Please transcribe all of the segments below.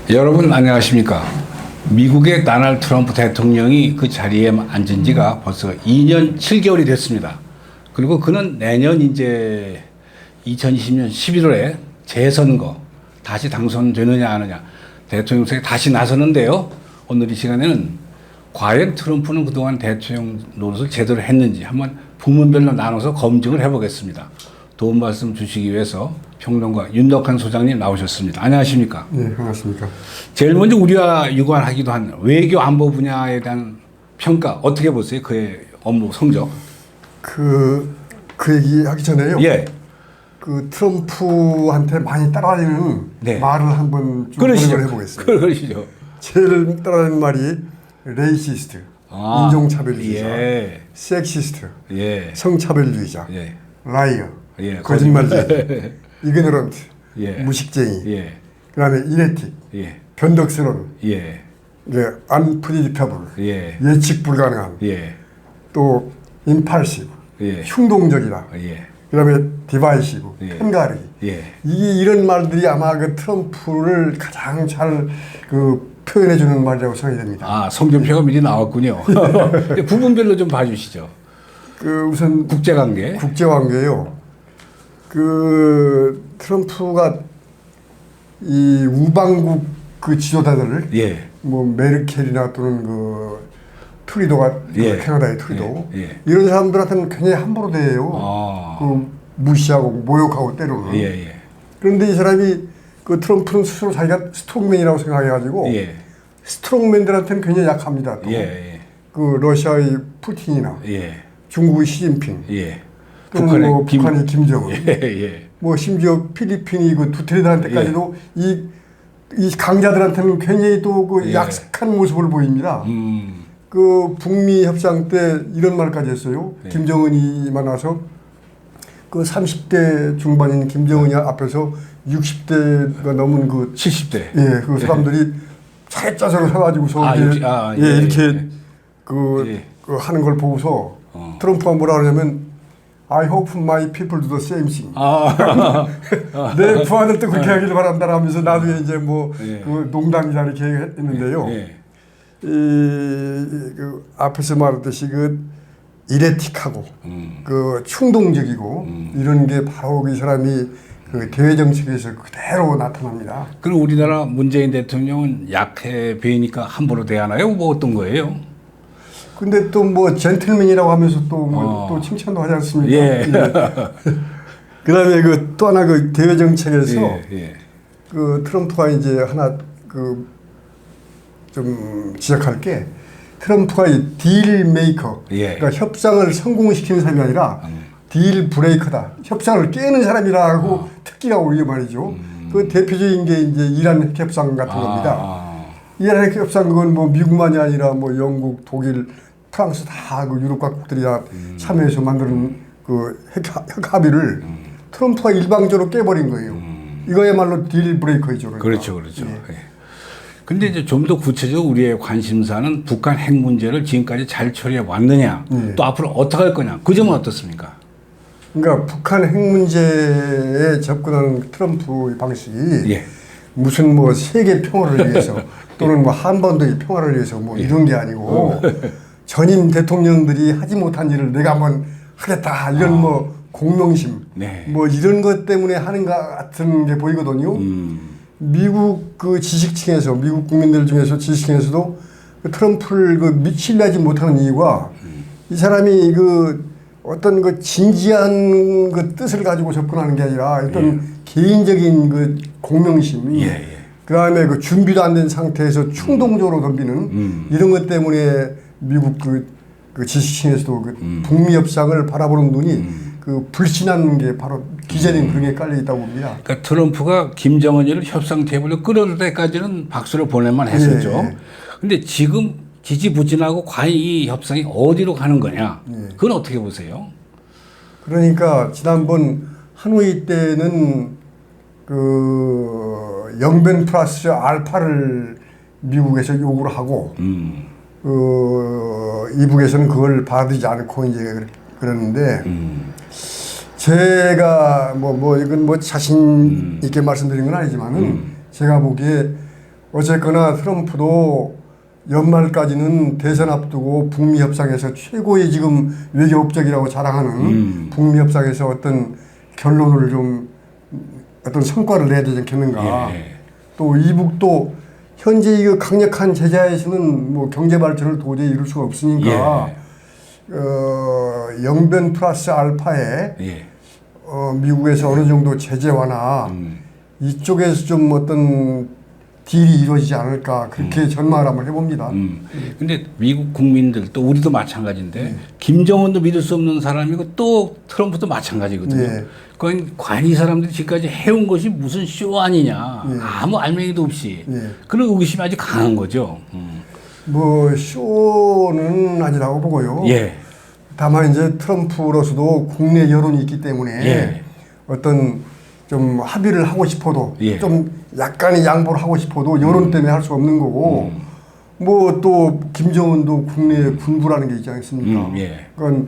여러분 안녕하십니까? 미국의 도널드 트럼프 대통령이 그 자리에 앉은 지가 벌써 2년 7개월이 됐습니다. 그리고 그는 내년 이제 2020년 11월에 재선거 다시 당선되느냐 안 하느냐 대통령選에 다시 나서는데요. 오늘 이 시간에는 과연 트럼프는 그동안 대통령 노릇을 제대로 했는지 한번 부문별로 나눠서 검증을 해보겠습니다. 도움 말씀 주시기 위해서 평론가 윤덕한 소장님 나오셨습니다. 안녕하십니까? 네, 반갑습니까? 제일 먼저 우리와 유관하기도 한 외교 안보 분야에 대한 평가 어떻게 보세요? 그의 업무 성적? 그 얘기 하기 전에요. 예. 그 트럼프한테 많이 따라다니는 네. 말을 한번 좀 그러시죠. 해보겠습니다. 그러시죠. 제일 따라다니는 말이 레이시스트, 인종차별주의자, 예. 섹시스트, 예. 성차별주의자, 예. 라이어, 예. 거짓말쟁이, 이그노런트, 예. 무식쟁이, 예. 그다음에 이레틱, 예. 변덕스러운, 예. unpredictable, 예. 예측 불가능한, 예. 또 impulsive, 예. 흉동적이다. 예. 그다음에 디바이시브, 예. 편가르기. 예. 이런 말들이 아마 그 트럼프를 가장 잘 표현해 주는 말이라고 생각이 됩니다. 아, 성적표가 미리 나왔군요. 부분별로 좀 봐주시죠. 우선 국제관계. 국제관계요. 트럼프가 이 우방국 지도자들을 예. 뭐 메르켈이나 또는 트루도가 예. 캐나다의 트루도 예. 예. 이런 사람들한테는 굉장히 함부로 대해요. 아. 무시하고 모욕하고 때로는. 예. 예. 그런데 이 사람이 트럼프는 스스로 자기가 스트롱맨이라고 생각해가지고 예. 스트롱맨들한테는 굉장히 약합니다. 또. 예. 러시아의 푸틴이나 예. 중국의 시진핑, 예. 또는 북한의 김정은, 예. 뭐 심지어 필리핀이 두테르테한테까지도 이 강자들한테는 굉장히 또 예. 약한 모습을 보입니다. 북미 협상 때 이런 말까지 했어요. 예. 김정은이 만나서 30대 중반인 김정은이 앞에서 60대가 넘은 70대. 그 사람들이 차례짜서로 서가지고서 이렇게 하는 걸 보고서 트럼프가 뭐라 그러냐면 I hope my people do the same thing. 내 부하들도 그렇게 하기를 바란다 하면서 나중에 이제 농담이다 이렇게 했는데요. 앞에서 말했듯이 이레틱하고 충동적이고 이런 게 바로 이 사람이 대외 정책에서 그대로 나타납니다. 그럼 우리나라 문재인 대통령은 약해 보이니까 함부로 대하나요? 뭐 어떤 거예요? 근데 또 젠틀맨이라고 하면서 또 칭찬도 하지 않습니까? 예. 그다음에 또 하나 대외 정책에서 예. 트럼프가 이제 하나 좀 지적할 게 트럼프가 딜 메이커, 예. 그러니까 협상을 성공시키는 사람이 아니라 딜 브레이커다. 협상을 깨는 사람이라고 특기가 오르게 말이죠. 대표적인 게 이제 이란 핵협상 같은 겁니다. 이란 핵협상 그건 미국만이 아니라 영국, 독일, 프랑스 다 유럽 각국들이 다 참여해서 만드는 핵 합의를 트럼프가 일방적으로 깨버린 거예요. 이거야말로 딜 브레이커이죠. 그러니까. 그렇죠. 예. 근데 이제 좀 더 구체적으로 우리의 관심사는 북한 핵 문제를 지금까지 잘 처리해 왔느냐, 또 앞으로 어떻게 할 거냐, 그 점은 어떻습니까? 그러니까 북한 핵 문제에 접근하는 트럼프의 방식이 무슨 세계 평화를 위해서 또는 한반도의 평화를 위해서 이런 게 아니고 전임 대통령들이 하지 못한 일을 내가 한번 하겠다 이런 공명심 이런 것 때문에 하는 것 같은 게 보이거든요. 미국 지식층에서 미국 국민들 중에서 지식층에서도 트럼프를 신뢰하지 못하는 이유가 이 사람이 어떤 진지한 뜻을 가지고 접근하는 게 아니라 어떤 개인적인 공명심, 그다음에 준비도 안 된 상태에서 충동적으로 덤비는 이런 것 때문에 미국 지식층에서도 북미 협상을 바라보는 눈이 불신하는 게 바로 기재된 그런 게 깔려 있다고 봅니다. 그러니까 트럼프가 김정은이를 협상 테이블에 끌어들 때까지는 박수를 보낼만 했었죠. 근데 지금 지지부진하고 과연 이 협상이 어디로 가는 거냐? 그건 어떻게 보세요? 그러니까 지난번 하노이 때는 영변 플러스 알파를 미국에서 요구를 하고 이북에서는 그걸 받아들이지 않고 이제 그러는데 제가 이건 자신 있게 말씀드린 건 아니지만은 제가 보기에 어쨌거나 트럼프도 연말까지는 대선 앞두고 북미 협상에서 최고의 지금 외교 업적이라고 자랑하는 북미 협상에서 어떤 결론을 좀 어떤 성과를 내야 되지 않겠는가. 예. 또 이북도 현재 이 강력한 제재에서는 뭐 경제 발전을 도저히 이룰 수가 없으니까 영변 플러스 알파에 예. 미국에서 어느 정도 제재 완화 이쪽에서 좀 어떤 딜이 이루어지지 않을까 그렇게 전망을 한번 해봅니다. 근데 미국 국민들 또 우리도 마찬가지인데 김정은도 믿을 수 없는 사람이고 또 트럼프도 마찬가지거든요. 예. 그건 과연 이 사람들이 지금까지 해온 것이 무슨 쇼 아니냐. 아무 알맹이도 없이. 예. 그런 의구심이 아주 강한 거죠. 뭐 쇼는 아니라고 보고요. 예. 다만 이제 트럼프로서도 국내 여론이 있기 때문에 예. 어떤 좀 합의를 하고 싶어도 예. 좀 약간의 양보를 하고 싶어도 여론 때문에 할 수 없는 거고 뭐 또 김정은도 국내에 군부라는 게 있지 않습니까? 예. 그건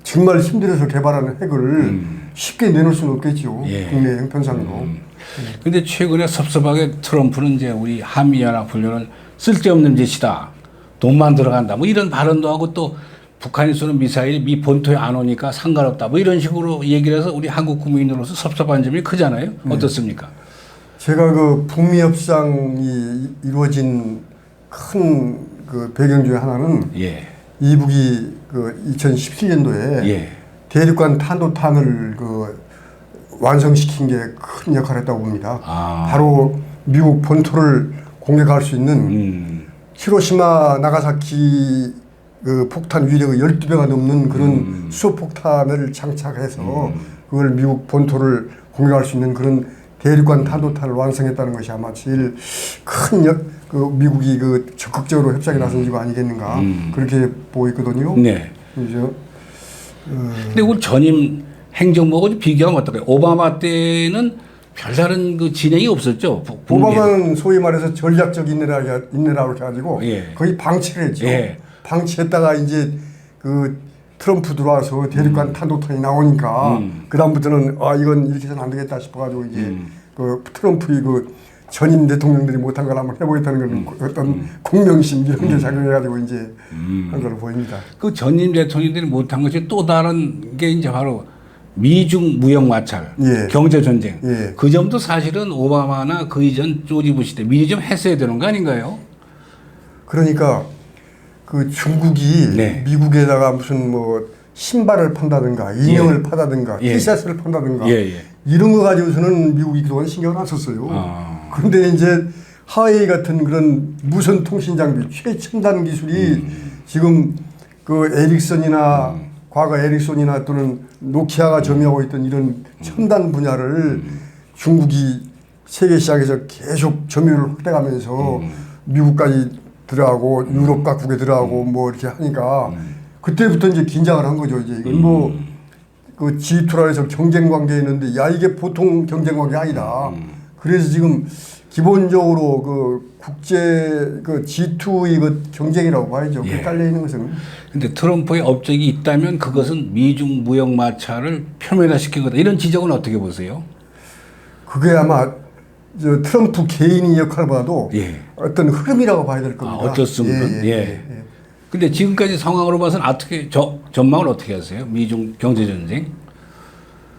정말 힘들어서 개발하는 핵을 쉽게 내놓을 수는 없겠죠. 예. 국내 형편상으로. 근데 최근에 섭섭하게 트럼프는 이제 우리 한미연합훈련은 쓸데없는 짓이다. 돈만 들어간다. 뭐 이런 발언도 하고 또 북한이 쏘는 미사일이 미 본토에 안 오니까 상관없다. 뭐 이런 식으로 얘기를 해서 우리 한국 국민으로서 섭섭한 점이 크잖아요. 어떻습니까? 제가 그 북미 협상이 이루어진 큰 그 배경 중에 하나는 예. 이북이 그 2017년도에 예. 대륙간 탄도탄을 그 완성시킨 게 큰 역할을 했다고 봅니다. 아. 바로 미국 본토를 공격할 수 있는 히로시마 나가사키 그 폭탄 위력의 12배가 넘는 그런 수소폭탄을 장착해서 그걸 미국 본토를 공격할 수 있는 그런 대륙간 탄도탄을 완성했다는 것이 아마 제일 큰 그 미국이 그 적극적으로 협상에 나선 이유가 아니겠는가 그렇게 보고 있거든요. 네. 그죠? 근데 우리 전임 행정부하고 비교하면 어떨까요? 오바마 때는 별다른 그 진행이 없었죠. 오바마는 소위 말해서 전략적 인내라고 해가지고 예. 거의 방치를 했죠. 예. 방치했다가 이제 그 트럼프 들어와서 대륙간 탄도탄이 나오니까 그 다음부터는 아 이건 이렇게 해서는 안 되겠다 싶어가지고 이제 그 트럼프의 그 전임 대통령들이 못한 걸 한번 해보겠다는 건 어떤 공명심 이런 게 작용해가지고 이제 한 걸로 보입니다. 그 전임 대통령들이 못한 것이 또 다른 게 이제 바로 미중 무역 마찰, 예. 경제 전쟁. 예. 그 점도 사실은 오바마나 그 이전 조지 부시 때 미리 좀 했어야 되는 거 아닌가요? 그러니까 그 중국이 네. 미국에다가 무슨 뭐 신발을 판다든가 인형을 판다든가 예. 티셔츠를 판다든가 예. 이런 거 가지고서는 미국이 그동안 신경을 안 썼어요. 그런데 이제 하웨이 같은 그런 무선 통신 장비 최첨단 기술이 지금 그 에릭슨이나 과거 에릭손이나 또는 노키아가 점유하고 있던 이런 첨단 분야를 중국이 세계 시장에서 계속 점유를 확대하면서 미국까지 들어가고 유럽 각국에 들어가고 뭐 이렇게 하니까 그때부터 이제 긴장을 한 거죠. 이제 이건 뭐 그 G2라 해서 경쟁 관계에 있는데 야 이게 보통 경쟁 관계 아니다. 그래서 지금 기본적으로 그 국제 그 G2의 그 경쟁이라고 봐야죠. 예. 그 딸려 있는 것은. 근데 트럼프의 업적이 있다면 그것은 미중 무역 마찰을 표면화시키거든. 이런 지적은 어떻게 보세요? 그게 아마 저 트럼프 개인의 역할보다도 예. 어떤 흐름이라고 봐야 될 겁니다. 어쩔 수 없는. 예. 근데 지금까지 상황으로 봐서는 어떻게 전망을 어떻게 하세요? 미중 경제 전쟁?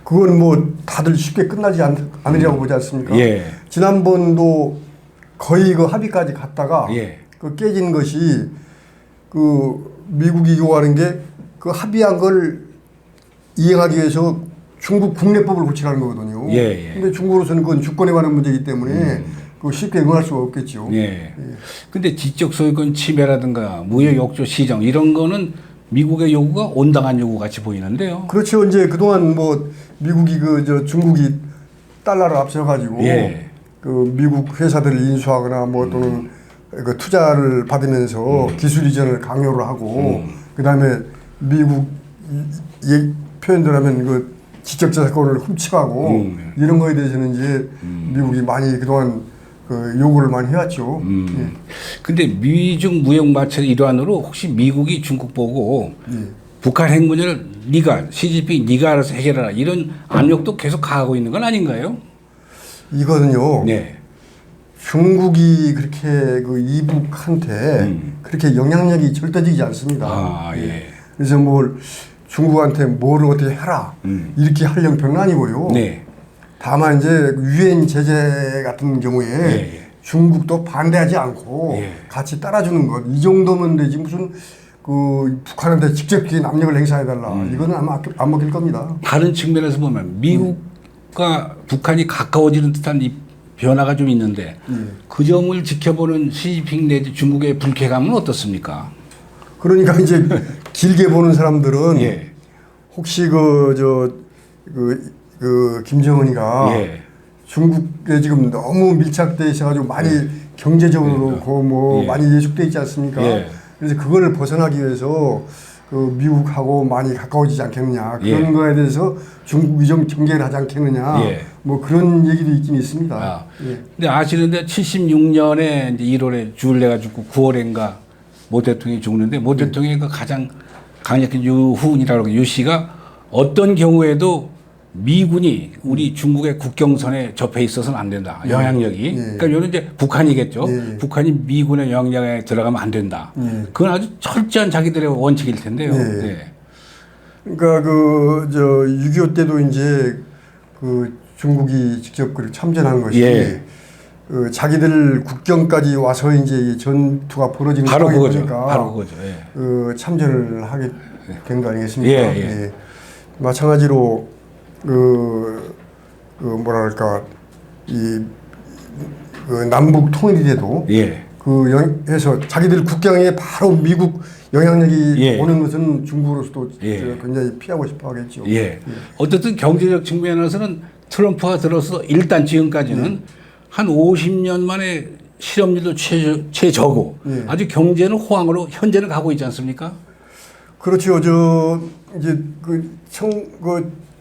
그건 뭐 다들 쉽게 끝나지 않으려고 보지 않습니까? 예. 지난번도 거의 그 합의까지 갔다가 예. 그 깨진 것이 그 미국이 요구하는 게 그 합의한 걸 이행하기 위해서 중국 국내법을 고치라는 거거든요. 예. 근데 중국으로서는 그건 주권에 관한 문제이기 때문에 그 쉽게 응할 수가 없겠죠. 예. 근데 지적 소유권 침해라든가 무역 욕조 시정 이런 거는 미국의 요구가 온당한 요구 같이 보이는데요. 그렇죠. 이제 그동안 뭐 미국이 그 저 중국이 달러를 앞세워가지고 예. 그 미국 회사들을 인수하거나 뭐 또는 그 투자를 받으면서 기술 이전을 강요를 하고 그다음에 미국 표현대로 하면 그 지적재산권을 훔쳐가고 이런 거에 대해서는 이제 미국이 많이 그동안 그 요구를 많이 해왔죠. 예. 근데 미중 무역 마찰 일환으로 혹시 미국이 중국 보고 북한 핵 문제를 네가 시진핑 네가 알아서 해결하라 이런 압력도 계속 가하고 있는 건 아닌가요? 이거는요. 네. 중국이 그렇게 그 이북한테 그렇게 영향력이 절대적이지 않습니다. 아, 예. 그래서 뭘 중국한테 뭐를 어떻게 해라 이렇게 할 형편은 아니고요. 네. 다만 이제 유엔 제재 같은 경우에 예. 중국도 반대하지 않고 예. 같이 따라주는 것 이 정도면 되지 무슨 그 북한한테 직접적인 압력을 행사해달라 이거는 아마 안 먹힐 겁니다. 다른 측면에서 보면 미국과 북한이 가까워지는 듯한 이 변화가 좀 있는데 그 점을 지켜보는 시진핑 내지 중국의 불쾌감은 어떻습니까? 그러니까 이제 길게 보는 사람들은 예. 혹시 김정은이가 예. 중국에 지금 너무 밀착돼 있어가지고 많이 경제적으로 그렇고 뭐 예. 많이 예속돼 있지 않습니까? 예. 그래서 그거를 벗어나기 위해서 그 미국하고 많이 가까워지지 않겠느냐 그런 예. 거에 대해서 중국이 좀 경계를 하지 않겠느냐 예. 뭐 그런 얘기도 있긴 있습니다. 아. 예. 근데 아시는데 76년에 이제 1월에 주을래가 죽고 9월인가 모 대통령이 죽는데 모 대통령의 그 가장 강력한 유훈이라고 유 씨가 어떤 경우에도 미군이 우리 중국의 국경선에 접해 있어서는 안 된다. 영향력이. 예. 그러니까 이거는 이제 북한이겠죠. 예. 북한이 미군의 영향력에 들어가면 안 된다. 예. 그건 아주 철저한 자기들의 원칙일 텐데요. 예. 네. 그러니까 6.25 때도 이제 그 중국이 직접 그 참전한 것이 예. 그 자기들 국경까지 와서 이제 이 전투가 벌어지는 바로 상황이 그거죠. 보니까 바로 그거죠. 예. 그 참전을 하게 된 거 아니겠습니까? 예, 예. 마찬가지로 뭐랄까 그 남북 통일이 돼도 예. 해서 자기들 국경에 바로 미국 영향력이 예. 오는 것은 중국으로서도 예. 굉장히 피하고 싶어 하겠죠. 예. 어쨌든 경제적 측면에서는 트럼프가 들어서 일단 지금까지는 한 50년 만에 실업률도 최저고 예. 아주 경제는 호황으로 현재는 가고 있지 않습니까? 그렇죠. 이제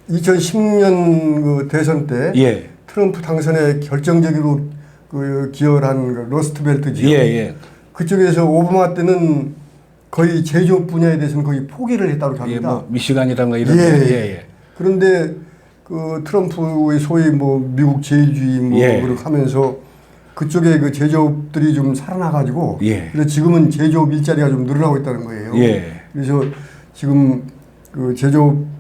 2010년 그 대선 때 예. 트럼프 당선에 결정적으로 기여한 그 러스트벨트 지역 예, 예. 그쪽에서 오바마 때는 거의 제조업 분야에 대해서는 거의 포기를 했다고 예, 합니다. 뭐 미시간이라든가 이런 예. 데. 예, 예. 그런데 그 트럼프의 소위 뭐 미국 제일주의 뭐 예. 그렇게 하면서 그쪽에 그 제조업들이 좀 살아나가지고 예. 그래서 지금은 제조업 일자리가 좀 늘어나고 있다는 거예요. 예. 그래서 지금 그 제조업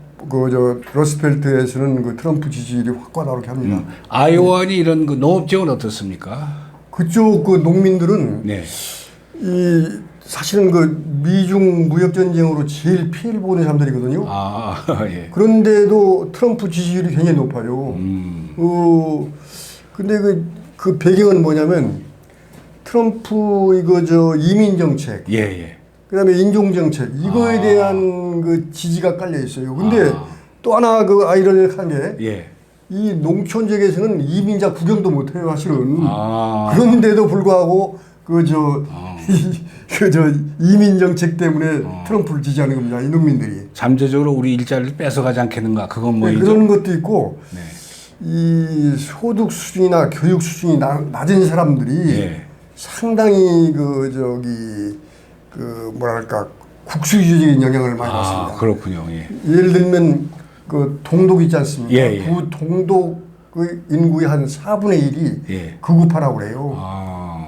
러스트벨트에서는 그 트럼프 지지율이 확고하다고 이렇게 합니다. 아이오와니 이런 그 농업 지역은 어떻습니까? 그쪽 그 농민들은 네. 사실은 그 미중 무역 전쟁으로 제일 피해를 보는 사람들이거든요. 아, 예. 그런데도 트럼프 지지율이 굉장히 높아요. 근데 그 배경은 뭐냐면 트럼프 이민 정책, 예, 예. 그다음에 인종 정책 이거에 대한 그 지지가 깔려 있어요. 근데 또 하나 그 아이러니한 게 예. 이 농촌 지역에서는 이민자 구경도 못 해요, 사실은. 아. 그런데도 불구하고 이민 정책 때문에 트럼프를 지지하는 겁니다. 이 농민들이. 잠재적으로 우리 일자리를 뺏어가지 않겠는가? 그건 뭐 네, 이제 그런 것도 있고 네. 이 소득 수준이나 교육 수준이 낮은 사람들이 예. 상당히 뭐랄까 국수주의적인 영향을 많이 받습니다. 그렇군요. 예. 예를 들면 그 동독 있지 않습니까? 예, 예. 그 동독 그 인구의 한 4분의 1이 예. 극우파라고 그래요.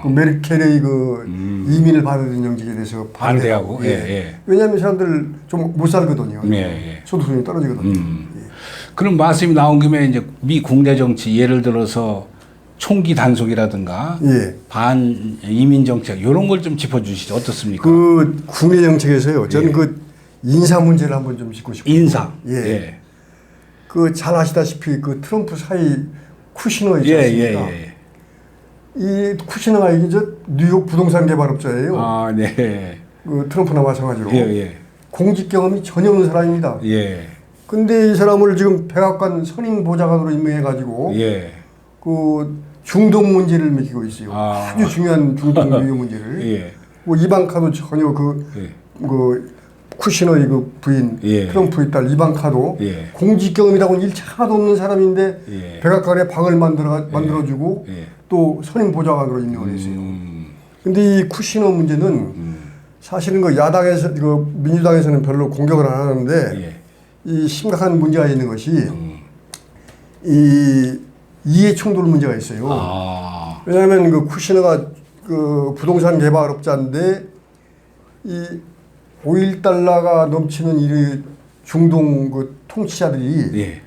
그 메르켈의 이민을 받아들인 정책에 대해서 반대하고. 예, 예. 왜냐하면 사람들 좀 못 살거든요. 예, 예. 소득 수준이 떨어지거든요. 그럼 말씀이 나온 김에 이제 미 국내 정치 예를 들어서 총기 단속이라든가 예. 반 이민 정책 이런 걸 좀 짚어주시죠. 어떻습니까? 그 국내 정책에서요. 저는 예. 그 인사 문제를 한번 좀 짚고 싶어요. 인사. 예. 예. 그 잘 아시다시피 그 트럼프 사이 쿠시너 있지 예, 않습니까? 예, 예. 이 쿠시너가 이게 뉴욕 부동산 개발업자예요. 아, 네. 그 트럼프나 마찬가지로 예, 예. 공직 경험이 전혀 없는 사람입니다. 예. 근데 이 사람을 지금 백악관 선임 보좌관으로 임명해가지고 예. 그 중동 문제를 맥히고 있어요. 아주 중요한 중동 외교 문제를. 예. 뭐 이방카도 전혀 예. 쿠시너의 그 부인 예. 트럼프의 딸 이방카도 예. 공직 경험이라고는 일차 하나도 없는 사람인데 예. 백악관에 방을 만들어주고 예. 또 선임 보좌관으로 임명을 했어요. 근데 이 쿠시너 문제는 사실은 그 야당에서 그 민주당에서는 별로 공격을 안 하는데 예. 이 심각한 문제가 있는 것이 이 이해 충돌 문제가 있어요. 아. 왜냐하면 그 쿠시너가 그 부동산 개발업자인데 이 오일 달러가 넘치는 이 중동 그 통치자들이 예.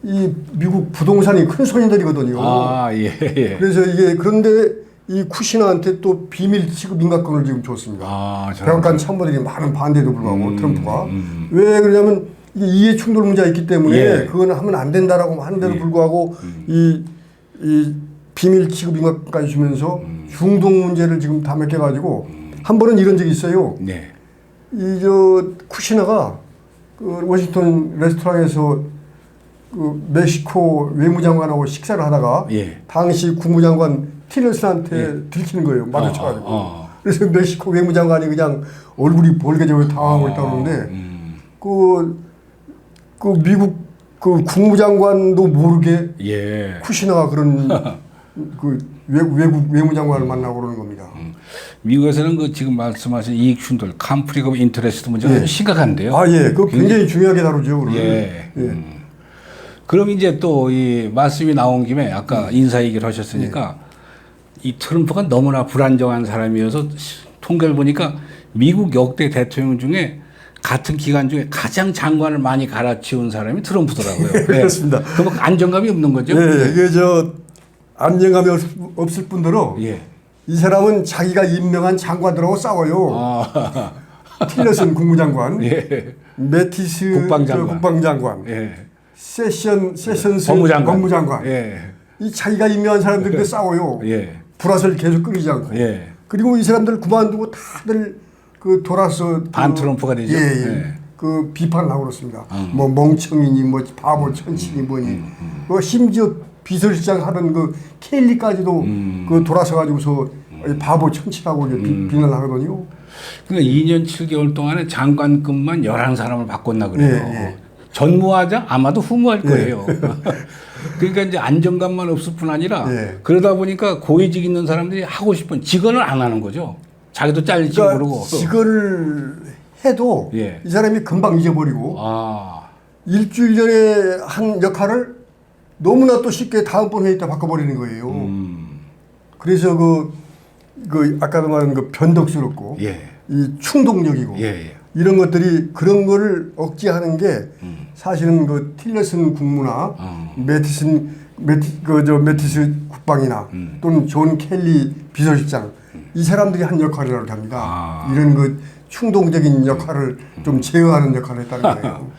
이 미국 부동산이 큰 손님들이거든요. 아, 예, 예. 그래서 이게 그런데 이 쿠시너한테 또 비밀 취급 인가권을 지금 줬습니다. 아, 백악관 참모들이 많은 반대도 불구하고 트럼프가 왜 그러냐면 이게 이해 충돌 문제가 있기 때문에 예. 그건 하면 안 된다라고 하는데도 예. 불구하고 이 비밀 취급 인가권까지 주면서 중동 문제를 지금 다 맡겨가지고 한 번은 이런 적이 있어요. 네. 이 저 쿠시너가 그 워싱턴 레스토랑에서 그 멕시코 외무장관하고 식사를 하다가 예. 당시 국무장관 티ler슨한테 들키는 거예요. 마주쳐가지고. 그래서 멕시코 외무장관이 그냥 얼굴이 벌게져 당하고 있다고 그러는데 그 미국 그 국무장관도 모르게 예. 쿠시너가 그런 그 외국 외무장관을 만나고 그러는 겁니다. 미국에서는 그 지금 말씀하신 이익 충돌, conflict of interest 문제가 아주 심각한데요. 아, 예. 그거 굉장히 중요하게 다루죠. 그걸. 예. 예. 그럼 이제 또 이 말씀이 나온 김에 아까 인사 얘기를 하셨으니까 이 트럼프가 너무나 불안정한 사람이어서 통계를 보니까 미국 역대 대통령 중에 같은 기간 중에 가장 장관을 많이 갈아치운 사람이 트럼프더라고요. 네. 그렇습니다. 그럼 안정감이 없는 거죠? 예, 이게 저 안정감이 없을 뿐더러 예. 이 사람은 자기가 임명한 장관들하고 싸워요. 아. 틸러슨 국무장관, 예. 매티스 국방장관. 국방장관, 예. 세션스 법무장관. 예. 이 자기가 임명한 사람들과 싸워요. 예. 불화설 계속 끊이지 않고. 예. 그리고 이 사람들 그만두고 다들 그 돌아서 반 트럼프가 되죠. 예, 예. 예. 그 비판을 하고 그렇습니다. 뭐 멍청이니 뭐 바보 천치니 뭐니. 그 심지어 비서실장 하던 그 켈리까지도 그 돌아서 가지고서 바보 천치라고 이제 비난을 하거든요. 그러니까 2년 7개월 동안에 장관급만 11사람을 바꿨나 그래요. 예, 예. 전무하자 아마도 후무할 거예요. 그러니까 이제 안정감만 없을 뿐 아니라 예. 그러다 보니까 고위직 있는 사람들이 하고 싶은 직언을 안 하는 거죠. 자기도 잘릴지 그러니까 모르고. 직언을 해도 예. 이 사람이 금방 잊어버리고 아. 일주일 전에 한 역할을 너무나 또 쉽게 다음번 회의 때 바꿔버리는 거예요. 그래서 그 아까도 말한 그 변덕스럽고 예. 이 충동적이고 예, 예. 이런 것들이 그런 거를 억제하는 게 사실은 그 틸러슨 국무나 매티스 국방이나 또는 존 켈리 비서실장 이 사람들이 한 역할이라고 합니다. 아. 이런 그 충동적인 역할을 좀 제어하는 역할을 했다는 거예요.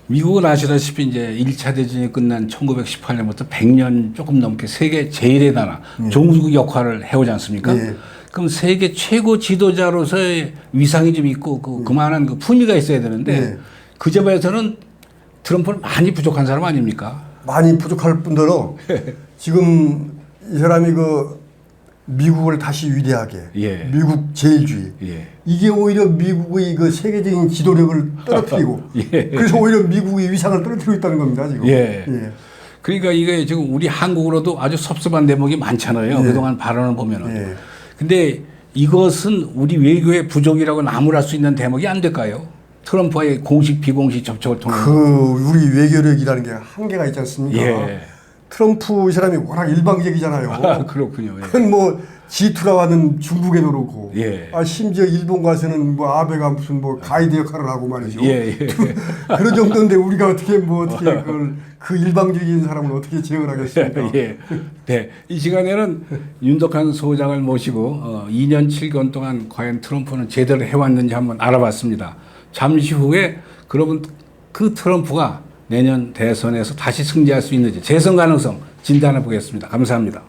미국은 아시다시피 이제 1차 대전이 끝난 1918년부터 100년 조금 넘게 세계 제1의 나라, 종주국 역할을 해오지 않습니까? 예. 그럼 세계 최고 지도자로서의 위상이 좀 있고 그만한 그 품위가 있어야 되는데 예. 그 점에서는 트럼프는 많이 부족한 사람 아닙니까? 많이 부족할 뿐더러 지금 이 사람이 그 미국을 다시 위대하게 예. 미국 제일주의 예. 이게 오히려 미국의 그 세계적인 지도력을 떨어뜨리고 예. 그래서 오히려 미국의 위상을 떨어뜨리고 있다는 겁니다 지금. 예. 예. 그러니까 이게 지금 우리 한국으로도 아주 섭섭한 대목이 많잖아요. 예. 그동안 발언을 보면은. 예. 근데 이것은 우리 외교의 부족이라고 나무랄 수 있는 대목이 안 될까요? 트럼프와의 공식 비공식 접촉을 통해. 그 우리 외교력이라는 게 한계가 있지 않습니까? 예. 트럼프 이 사람이 워낙 일방적이잖아요. 아, 그렇군요. 예. 그건 뭐 G2라고 그에도 그렇고 예. 심지어 일본 가서는 뭐 아베가 무슨 뭐 가이드 역할을 하고 말이죠. 예, 예. 그런 정도인데 우리가 어떻게 그걸 그 일방적인 사람을 어떻게 제어를 하겠습니까? 예. 네. 이 시간에는 윤덕한 소장을 모시고 2년 7개월 동안 과연 트럼프는 제대로 해왔는지 한번 알아봤습니다. 잠시 후에 그러면 그 트럼프가 내년 대선에서 다시 승리할 수 있는지 재선 가능성 진단해 보겠습니다. 감사합니다.